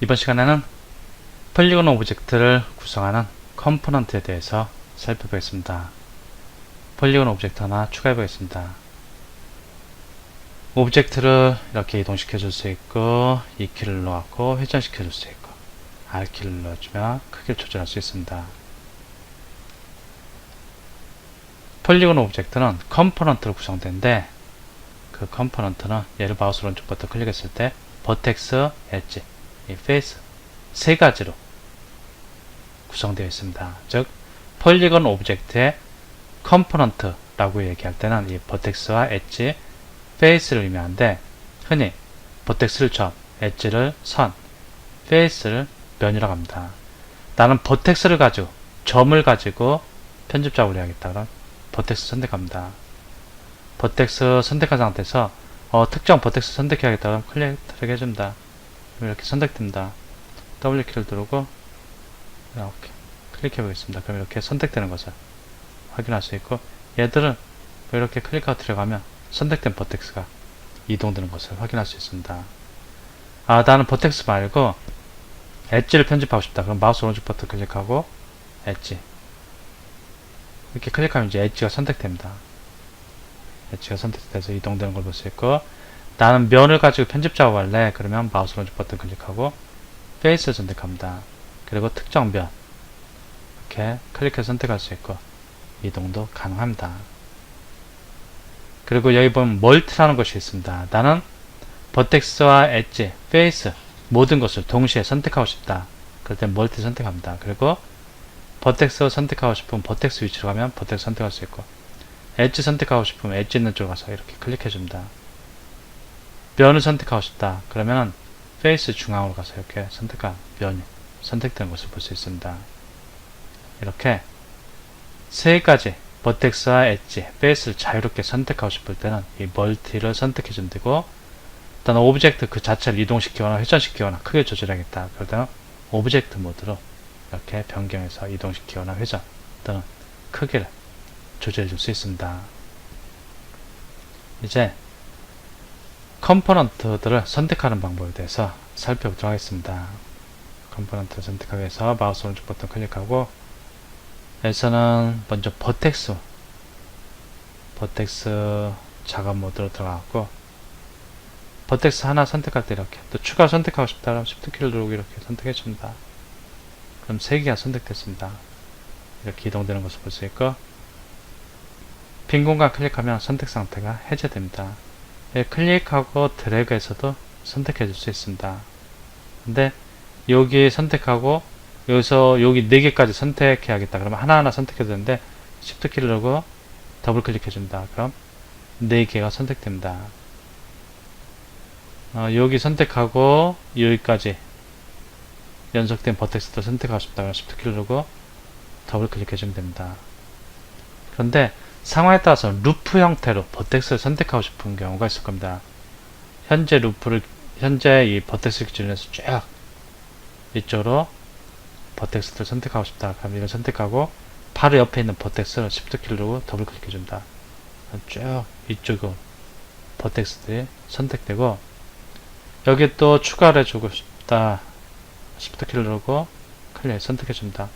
이번 시간에는 폴리곤 오브젝트를 구성하는 컴포넌트에 대해서 살펴보겠습니다. 폴리곤 오브젝트 하나 추가해 보겠습니다. 오브젝트를 이렇게 이동시켜 줄 수 있고 E키를 눌러갖고 회전시켜 줄 수 있고 R키를 눌러주면 크기를 조절할 수 있습니다. 폴리곤 오브젝트는 컴포넌트로 구성되는데 그 컴포넌트는 얘를 마우스 오른쪽 버튼 클릭했을 때 버텍스, 엣지, 이 페이스 세 가지로 구성되어 있습니다. 즉 폴리곤 오브젝트의 컴포넌트라고 얘기할 때는 이 버텍스와 엣지, 페이스를 의미하는데 흔히 버텍스를 점, 엣지를 선, 페이스를 면이라고 합니다. 나는 버텍스를 가지고 점을 가지고 편집 작업을 해야겠다. 그럼 버텍스 선택합니다. 버텍스 선택한 상태에서 특정 버텍스 선택해야겠다. 그럼 클릭 해줍니다. 이렇게 선택됩니다. W키를 누르고 이렇게 클릭해 보겠습니다. 그럼 이렇게 선택되는 것을 확인할 수 있고 얘들은 이렇게 클릭하고 들어가면 선택된 버텍스가 이동되는 것을 확인할 수 있습니다. 나는 버텍스 말고 엣지를 편집하고 싶다. 그럼 마우스 오른쪽 버튼 클릭하고 엣지 이렇게 클릭하면 이제 엣지가 선택됩니다. 엣지가 선택돼서 이동되는 걸 볼 수 있고 나는 면을 가지고 편집 작업할래. 그러면 마우스 오른쪽 버튼 클릭하고 페이스를 선택합니다. 그리고 특정 면 이렇게 클릭해서 선택할 수 있고 이동도 가능합니다. 그리고 여기 보면 멀티라는 것이 있습니다. 나는 버텍스와 엣지, 페이스 모든 것을 동시에 선택하고 싶다. 그럴 때 멀티 선택합니다. 그리고 버텍스 선택하고 싶으면 버텍스 위치로 가면 버텍스 선택할 수 있고 엣지 선택하고 싶으면 엣지 있는 쪽으로 가서 이렇게 클릭해 줍니다. 면을 선택하고 싶다. 그러면 페이스 중앙으로 가서 이렇게 선택한 면이 선택된 것을 볼 수 있습니다. 이렇게 세 가지 버텍스와 엣지, 페이스를 자유롭게 선택하고 싶을 때는 이 멀티를 선택해 주면 되고 일단 오브젝트 그 자체를 이동시키거나 회전시키거나 크게 조절하겠다. 그럴 때는 오브젝트 모드로 이렇게 변경해서 이동시키거나 회전 또는 크기를 조절해 줄 수 있습니다. 이제 컴포넌트들을 선택하는 방법에 대해서 살펴보도록 하겠습니다. 컴포넌트를 선택하기 위해서 마우스 오른쪽 버튼 클릭하고 여기서는 먼저 버텍스 작업 모드로 들어가고 버텍스 하나 선택할 때 이렇게 또 추가 선택하고 싶다 그러면 Shift키를 누르고 이렇게 선택해 줍니다. 그럼 3개가 선택됐습니다. 이렇게 이동되는 것을 볼 수 있고 빈 공간 클릭하면 선택 상태가 해제됩니다. 클릭하고 드래그해서도 선택해 줄 수 있습니다. 근데 여기 선택하고 여기서 여기 4개까지 선택해야겠다. 그러면 하나하나 선택해도 되는데 Shift키를 누르고 더블 클릭해 줍니다. 그럼 4개가 선택됩니다. 여기 선택하고 여기까지 연속된 버텍스를 선택하고 싶다. 그럼 Shift키를 누르고 더블 클릭해 주면 됩니다. 그런데 상황에 따라서 루프 형태로 버텍스를 선택하고 싶은 경우가 있을 겁니다. 현재 이 버텍스 기준에서 쭉 이쪽으로 버텍스를 선택하고 싶다. 그럼 이걸 선택하고 바로 옆에 있는 버텍스를 Shift키를 누르고 더블 클릭해 줍니다. 쭉 이쪽으로 버텍스들이 선택되고 여기 또 추가를 해주고 싶다. Shift키를 누르고 클릭 선택해 줍니다.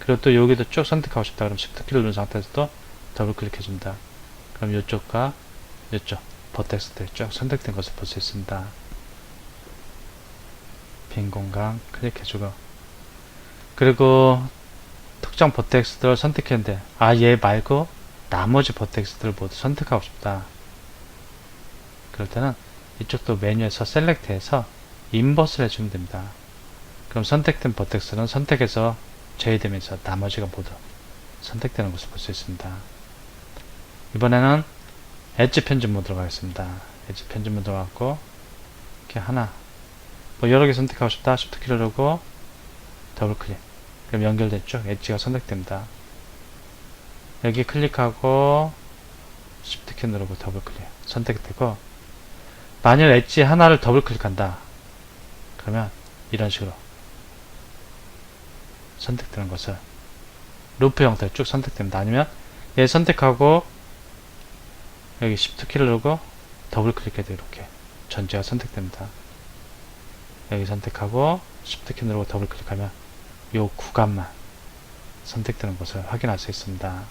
그리고 또 여기도 쭉 선택하고 싶다. 그럼 Shift키를 누른 상태에서도 더블 클릭해 줍니다. 그럼 이쪽과 이쪽 버텍스들이 쭉 선택된 것을 볼 수 있습니다. 빈 공간 클릭해주고 그리고 특정 버텍스들을 선택했는데 얘 말고 나머지 버텍스들을 모두 선택하고 싶다. 그럴 때는 이쪽도 메뉴에서 셀렉트해서 인버스를 해주면 됩니다. 그럼 선택된 버텍스는 선택해서 제외되면서 나머지가 모두 선택되는 것을 볼 수 있습니다. 이번에는 엣지 편집 모드로 가겠습니다. 엣지 편집 모드로 가고 이렇게 하나 여러 개 선택하고 싶다. Shift키를 누르고 더블 클릭. 그럼 연결됐죠? 엣지가 선택됩니다. 여기 클릭하고 Shift키 누르고 더블 클릭. 선택되고 만일 엣지 하나를 더블 클릭한다. 그러면 이런 식으로 선택되는 것을 루프 형태로 쭉 선택됩니다. 아니면 얘 선택하고 여기 Shift키를 누르고 더블 클릭해도 이렇게 전체가 선택됩니다. 여기 선택하고 Shift 키 누르고 더블 클릭하면 요 구간만 선택되는 것을 확인할 수 있습니다.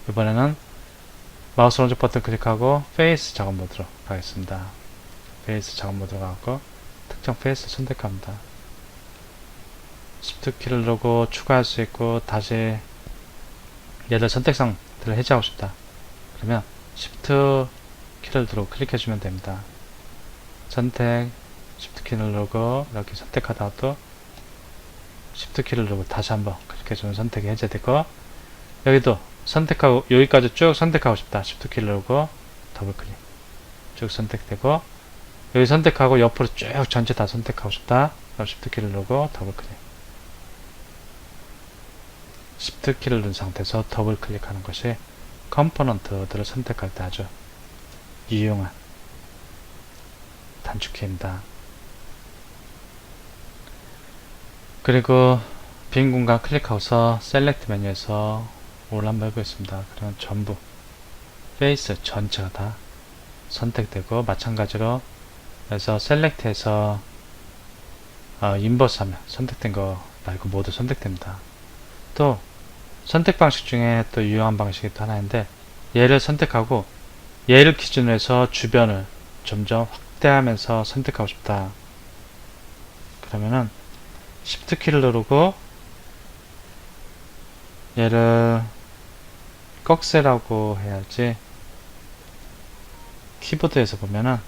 이번에는 마우스 오른쪽 버튼 클릭하고 페이스 작업 모드로 가겠습니다. 페이스 작업 모드로 가고 특정 페이스 선택합니다. Shift 키를 누르고 추가할 수 있고, 다시 얘를 선택상들을 해제하고 싶다 그러면 Shift 키를 누르고 클릭해주면 됩니다. 선택, Shift 키를 누르고 이렇게 선택하다가 또 Shift 키를 누르고 다시 한번 클릭해주면 선택이 해제되고, 여기도 선택하고 여기까지 쭉 선택하고 싶다 Shift 키를 누르고 더블 클릭, 쭉 선택되고, 여기 선택하고 옆으로 쭉 전체 다 선택하고 싶다 Shift 키를 누르고 더블 클릭, Shift 키를 누른 상태에서 더블 클릭하는 것이 컴포넌트들을 선택할 때 아주 유용한 단축키입니다. 그리고 빈 공간 클릭하고서 셀렉트 메뉴에서 올 한번 해보겠습니다. 그러면 전부 페이스 전체가 다 선택되고, 마찬가지로 그래서 셀렉트에서 인버스 하면 선택된 거 말고 모두 선택됩니다. 또 선택 방식 중에 또 유용한 방식이 또 하나 있는데, 얘를 선택하고 얘를 기준으로 해서 주변을 점점 확대하면서 선택하고 싶다 그러면은 Shift 키를 누르고 얘를 꺽쇠라고 해야지, 키보드에서 보면은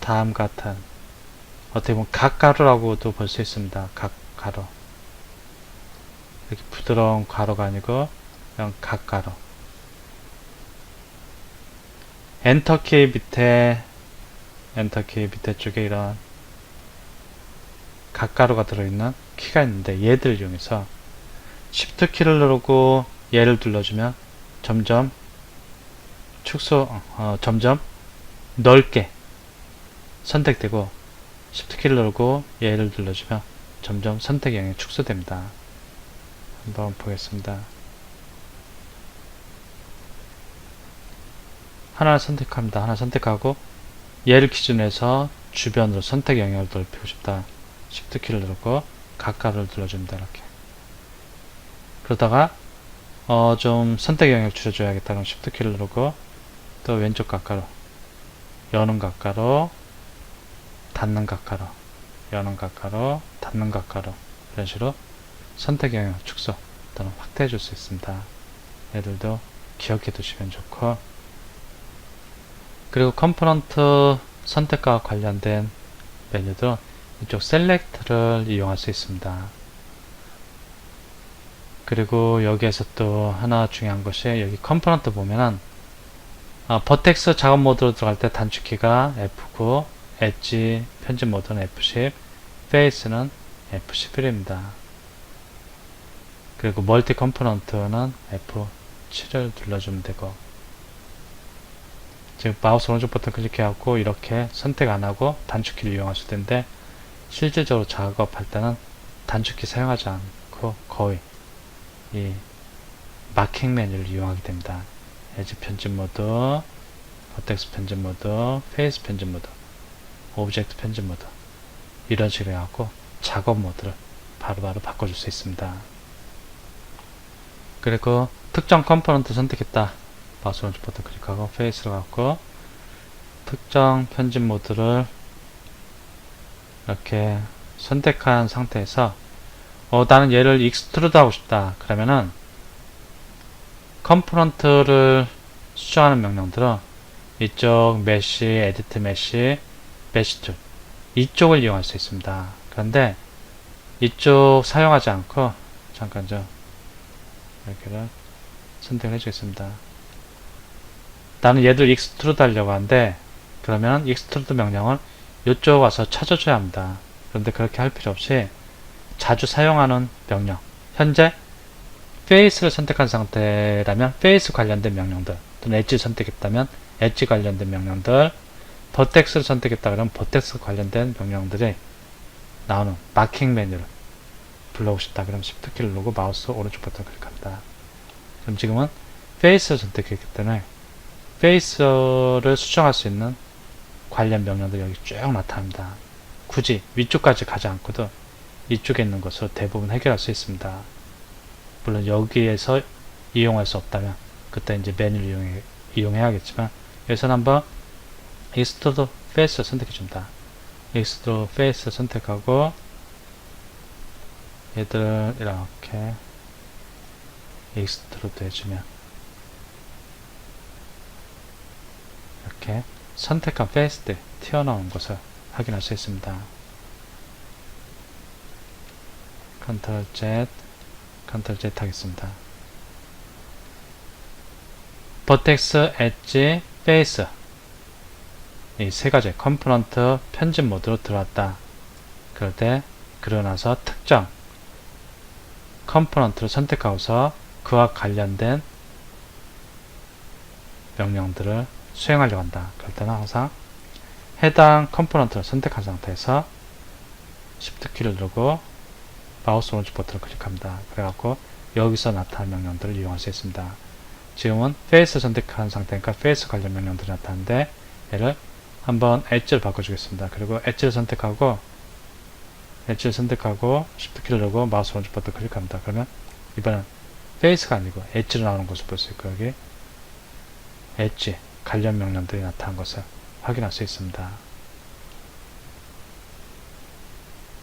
다음 같은 어떻게 보면 각가루라고도 볼 수 있습니다. 각가루, 이렇게 부드러운 가루가 아니고 그냥 각가루. 엔터키 밑에 쪽에 이런 각가루가 들어있는 키가 있는데, 얘들을 이용해서 Shift 키를 누르고 얘를 눌러주면 점점 점점 넓게 선택되고, Shift 키를 누르고 얘를 눌러주면 점점 선택 영역이 축소됩니다. 한번 보겠습니다. 하나를 선택합니다. 하나 선택하고 얘를 기준으로 해서 주변으로 선택 영역을 넓히고 싶다. Shift 키를 누르고 각가루를 눌러줍니다. 이렇게. 그러다가 좀 선택 영역을 줄여줘야겠다. 그럼 Shift 키를 누르고 또 왼쪽 각가루, 여는 각가루, 닫는 각가루, 여는 각가루, 닫는 각가루, 이런 식으로 선택 영역 축소 또는 확대해 줄 수 있습니다. 얘들도 기억해 두시면 좋고, 그리고 컴포넌트 선택과 관련된 메뉴도 이쪽 셀렉트를 이용할 수 있습니다. 그리고 여기에서 또 하나 중요한 것이, 여기 컴포넌트 보면은 버텍스 작업 모드로 들어갈 때 단축키가 F9, 엣지 편집 모드는 F10, 페이스는 F11입니다. 그리고 멀티 컴포넌트는 F7을 눌러주면 되고, 지금 마우스 오른쪽 버튼 클릭해갖고 이렇게 선택 안하고 단축키를 이용할 수 있는데, 실질적으로 작업할 때는 단축키 사용하지 않고 거의 이 마킹 메뉴를 이용하게 됩니다. 엣지 편집 모드, 버텍스 편집 모드, 페이스 편집 모드, 오브젝트 편집 모드, 이런 식으로 해갖고 작업 모드를 바로바로 바꿔줄 수 있습니다. 그리고 특정 컴포넌트 선택했다. 마우스 오른쪽 버튼 클릭하고 페이스로 갖고 특정 편집 모드를 이렇게 선택한 상태에서 나는 얘를 익스트루드 하고 싶다. 그러면은 컴포넌트를 수정하는 명령들은 이쪽 메쉬, 에디트 메쉬, 메쉬 툴, 이쪽을 이용할 수 있습니다. 그런데 이쪽 사용하지 않고 잠깐 이렇게를 선택을 해주겠습니다. 나는 얘들 익스트루드 하려고 하는데, 그러면 익스트루드 명령을 이쪽 와서 찾아줘야 합니다. 그런데 그렇게 할 필요 없이 자주 사용하는 명령, 현재 페이스를 선택한 상태라면 페이스 관련된 명령들, 또는 엣지 선택했다면 엣지 관련된 명령들, 버텍스를 선택했다 그러면 버텍스 관련된 명령들이 나오는 마킹 메뉴를 불러오고 싶다. 그럼 Shift 키를 누르고 마우스 오른쪽 버튼 클릭합니다. 그럼 지금은 페이스를 선택했기 때문에 페이스를 수정할 수 있는 관련 명령들이 여기 쭉 나타납니다. 굳이 위쪽까지 가지 않고도 이쪽에 있는 것으로 대부분 해결할 수 있습니다. 물론 여기에서 이용할 수 없다면 그때 이제 메뉴를 이용해야겠지만 여기서는 한번 Extrude Face 선택해 줍니다. Extrude Face 선택하고 얘들을 이렇게 Extrude 해주면 이렇게 선택한 페이스들 튀어나오는 것을 확인할 수 있습니다. Ctrl Z, Ctrl Z 하겠습니다. 버텍스, 엣지, 페이스 이 세 가지 컴포넌트 편집 모드로 들어왔다. 그럴 때 그러고 나서 특정 컴포넌트를 선택하고서 그와 관련된 명령들을 수행하려고 한다. 그럴 때는 항상 해당 컴포넌트를 선택한 상태에서 Shift 키를 누르고 마우스 오른쪽 버튼을 클릭합니다. 그래갖고 여기서 나타난 명령들을 이용할 수 있습니다. 지금은 페이스 선택한 상태니까 페이스 관련 명령들이 나타나는데 얘를 한번 엣지를 바꿔주겠습니다. 그리고 엣지를 선택하고 Shift 키를 누르고 마우스 오른쪽 버튼 클릭합니다. 그러면 이번엔 페이스가 아니고 엣지로 나오는 것을 볼 수 있고 여기 엣지 관련 명령들이 나타난 것을 확인할 수 있습니다.